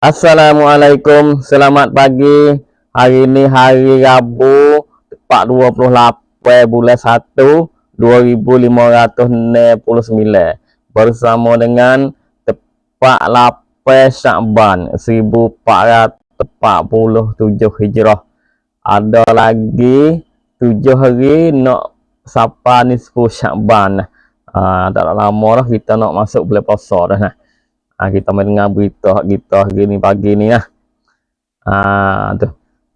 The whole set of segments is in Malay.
Assalamualaikum, selamat pagi. Hari ini hari Rabu, tepat 28 bulan 1 2569 bersama dengan tepat 8 Syakban 1447 Hijrah. Ada lagi 7 hari nak sampai nisfu Syakban. Tak lama dah kita nak masuk bulan puasa dah nah. Kita mendengar berita kita gini pagi ni lah. Tu.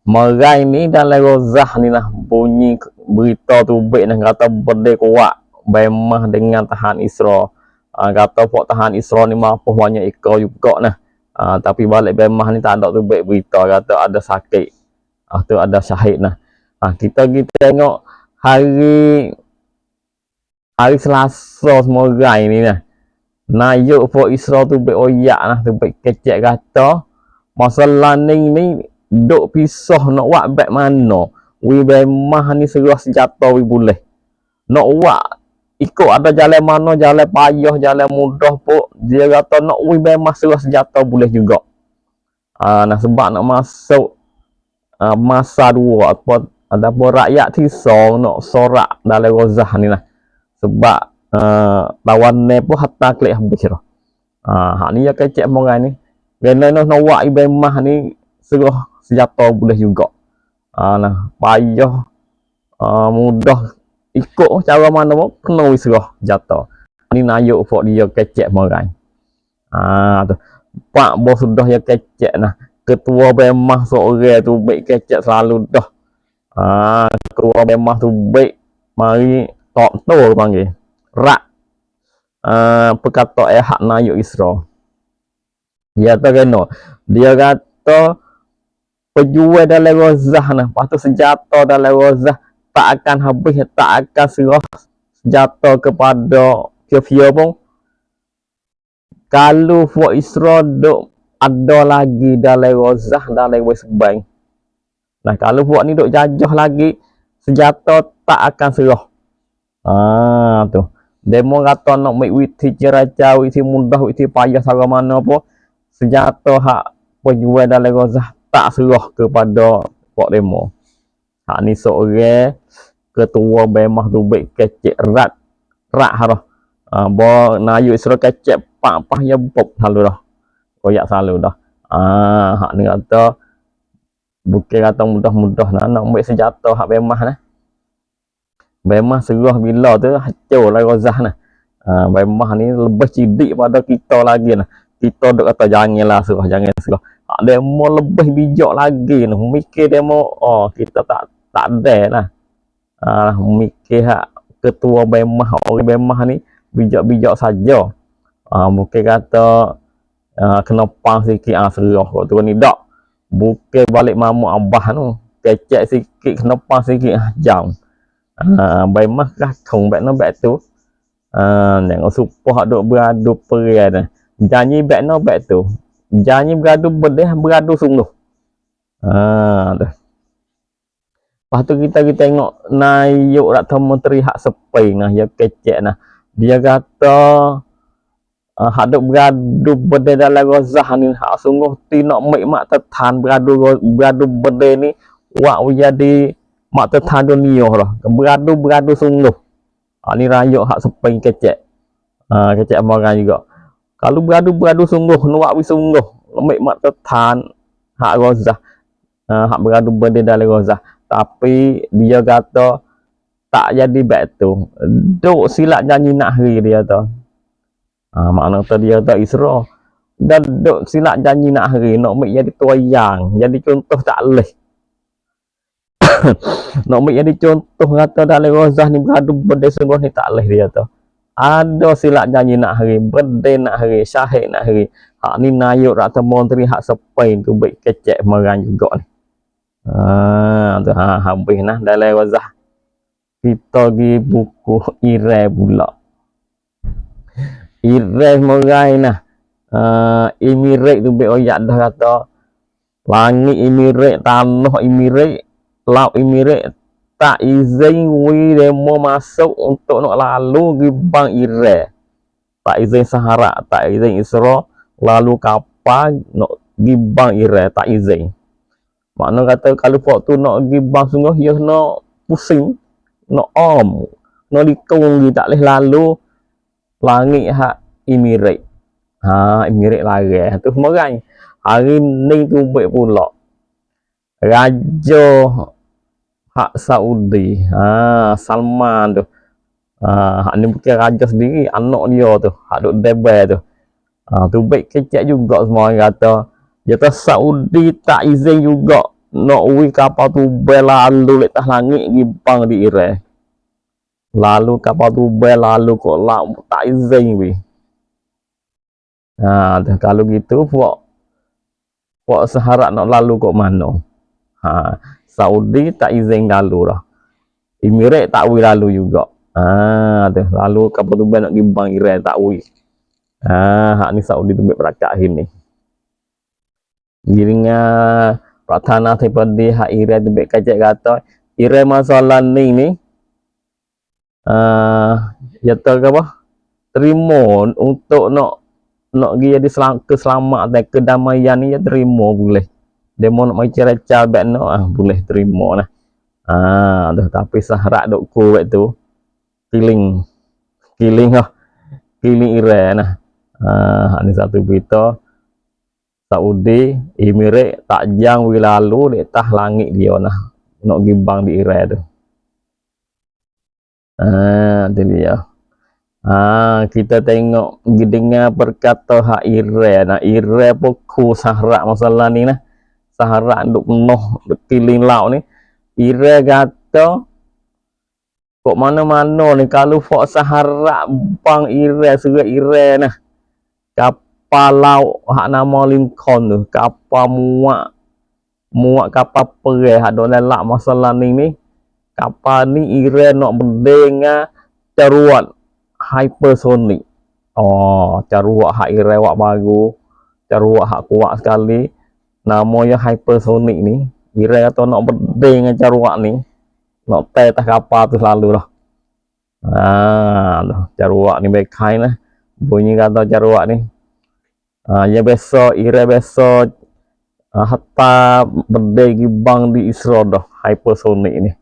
Merai ni dalam rozah ni lah bunyi berita tu baik nah kata berdek kuat bemah dengan tahan Isra. Kata pok tahan Isra ni mampu banyak ikau juga nah. Tapi balik bemah ni tak ada tu baik berita kata ada sakit. Tu ada syahid nah. Kita tengok hari Selasa Merai ni nah. Nayuk for Isra tu baik oyak lah tu baik kecek kata masalah ni duk pisah nak buat baik mana wi bemah ni serah sejata wi boleh nak buat ikut ada jalan mana jalan payah jalan mudah pun dia kata nak wi bemah serah sejata boleh juga. Nah sebab nak masuk masa dua apa ada pun rakyat tisong nak sorak dalam rozah ni lah sebab lawan ni pun hatta klik habis dah. Hak ni ya kecek morai ni. Kena nak buat ibemah ni serah sejata boleh juga. Nah payah mudah ikut cara mana pun kena serah sejata. Ni nayuk fok dia kecek morai. Tu. Pak bos sudah ya kecek nah. Ketua bemah seorang tu baik kecek selalu dah. Ketua bemah tu baik mari tok tu panggil. Rak perkata hak nayuk Isra. Dia kata pejual dalam rozah nah, lepas tu senjata dalam rozah tak akan habis, tak akan serah senjata kepada kafir pun. Kalau fuak Isra duk ada lagi dalam rozah dalam wasbang. Nah kalau fuak ni duk jajah lagi senjata tak akan serah. Tu. Demo kata nak make witi ceraca, witi mudah, witi payah cara mana pun senjata hak penjual dalam rozah tak serah kepada pok demo. Hak ni seorang ketua bemah tu baik kecek rat harah. Bo nayu Isra kecek pak ya pop selalu dah. Koyak selalu dah. Hak ni kata bukan kata mudah-mudah nak make senjata hak bemah nah. Bemah serah bila tu hancur lah rozah nah. Bemah ni lebih cidik pada kita lagi nah. Kita duk kata janganlah serah, jangan serah. Demo lebih bijak lagi nah. Mikir demo kita tak ada lah. Mikir hak ketua bemah, orang bemah ni bijak-bijak saja. Mungkin kata kena pang sikit serah kau tu ni dak. Bukan balik mamu abah tu. Kecek sikit kena pang sikit jam. Bemah kakung baik no baik tu. Tengok supah duk beradu perai dah. Janji baik no baik tu. Janji beradu bedeh, beradu sungguh. Tu. Lepas tu kita tengok nayuk Ratna Menteri hak sepai nah ya kecek nah. Dia kata hak duk beradu bedeh dalam rozah ni hak sungguh ti nak mek mak tertan beradu bedeh ni wak jadi mak tertan dunia dah. Beradu sungguh. Ni rayuk hak sepai kecek. Kecek marah juga. Kalau beradu sungguh, nuak wi sungguh. Mek mak tertan hak rozah. Hak beradu bedeh dalam rozah. Tapi dia kata tak jadi baik tu. Duk silap janji nak hari dia tu. Makna tu dia tak Isra. Dan duk silap janji nak hari nak mek jadi toyang, jadi contoh tak leh. Nak mek jadi contoh kata dalam rozah ni beradu bedeh sungguh ni tak leh dia tu. Ada silap janji nak hari, bedeh nak hari, syahid nak hari. Hak ni nayuk Ratna Menteri hak sepai tu baik kecek marah juga ni. Tu habis nah dalam rozah. Kita pergi buku Irai pula. Irai merai nah. Emirat tu baik oyak dah kata langit Emirat, tanah Emirat, laut Emirat tak izin wi demo masuk untuk nak lalu di Bang Irai. Tak izin Sahara, tak izin Isra, lalu kapal nak gibang ire tak izin. Makna kata kalau puak tu nak gibang sungguh dia nak pusing, nak nak likung dia tak boleh lalu langit hak Emirat. Emirat lari tu semerang. Hari ni tu baik pula. Raja hak Saudi, Salman tu. Hak ni bukan raja sendiri, anak dia tu, hak duk Dubai tu. Tu baik kecek juga semua orang kata. Dia kata Saudi tak izin juga nak ui kapal tu lalu letas langit gibang di Iran. Lalu kapal tu lalu kok laut tak izin we. Kalau gitu puak seharap nak lalu kok mana. Saudi tak izin lalu dah. Emirat tak ui lalu juga. Lalu kapal tu nak gibang Iran tak ui. Hak ni Saudi tu baik perakak ni. Giringa Pratana Tripodi hak Iran tu baik kacak kata Iran masalah ni ya tahu ke apa? Terima untuk nak dia di keselamatan kedamaian ni ya terima boleh. Dia mau nak mai cara baik nak boleh terima lah. Tapi syarat dok kuat tu killing Iran lah. Ini satu berita Saudi Emirat tak jang lalu di atas langit dia nah nak gibang di Iran tu. Itu dia. Kita tengok dengar berkata hak Iran. Iran pokok syarat masalah ni nah. Syarat duk penuh killing laut ni. Iran kata kok mana-mana ni kalau fok syarat bang Iran surat Iran nah. Kapal laut hak nama Lincoln tu, kapal muat kapal perang hak dok lelak masalah ni. Kapal ni Iran nak mendengar caruat hypersonic. Caruat hak Iran wak baru, caruat hak kuat sekali. Namanya hypersonic ni. Iran kata nak mendengar caruat ni. Nak atas kapal tu selalu lah. Caruat ni bekai lah. Bunyi kata caruat ni. Ya besok Iran besok hatta berdaya gibang di Israel dah hypersonic ni.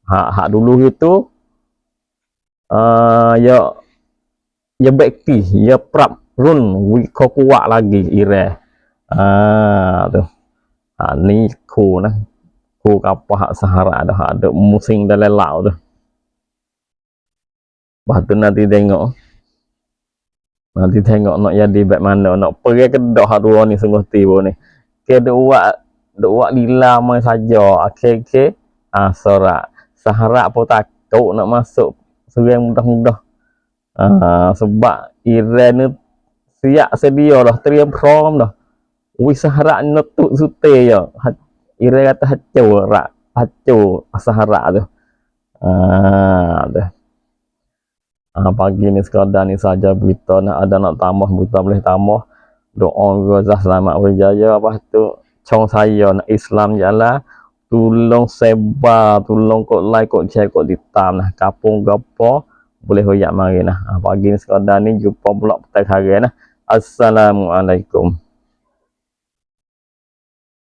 Hak dulu itu ya bekti ya prap run wiko kuat lagi Iran. Tu. Ni ku nah. Ku kapal hak Sahara dah ada musim dalam laut tu. Lepas tu nanti tengok nak jadi baik mana nak pergi ke dah hak dua ni sungguh tiba ni. Ke dua lila mai saja akhir sorak Sahara pun takut nak masuk serang mudah-mudah. Sebab Iran ni siap sedia dah teriak prom dah. Sahara nutuk sute ya. Iran kata hancur Sahara tu. Pagi ni sekadar ni saja berita nak ada nak tambah berita boleh tambah. Doa Gaza selamat berjaya. Lepas tu cong saya nak Islam jalan tolong sebar, tolong kok like, kok share, kok ditam nah. Kapung gapo boleh hoyak mari nah. Pagi ni sekadar ni jumpa pula petang hari nah. Assalamualaikum.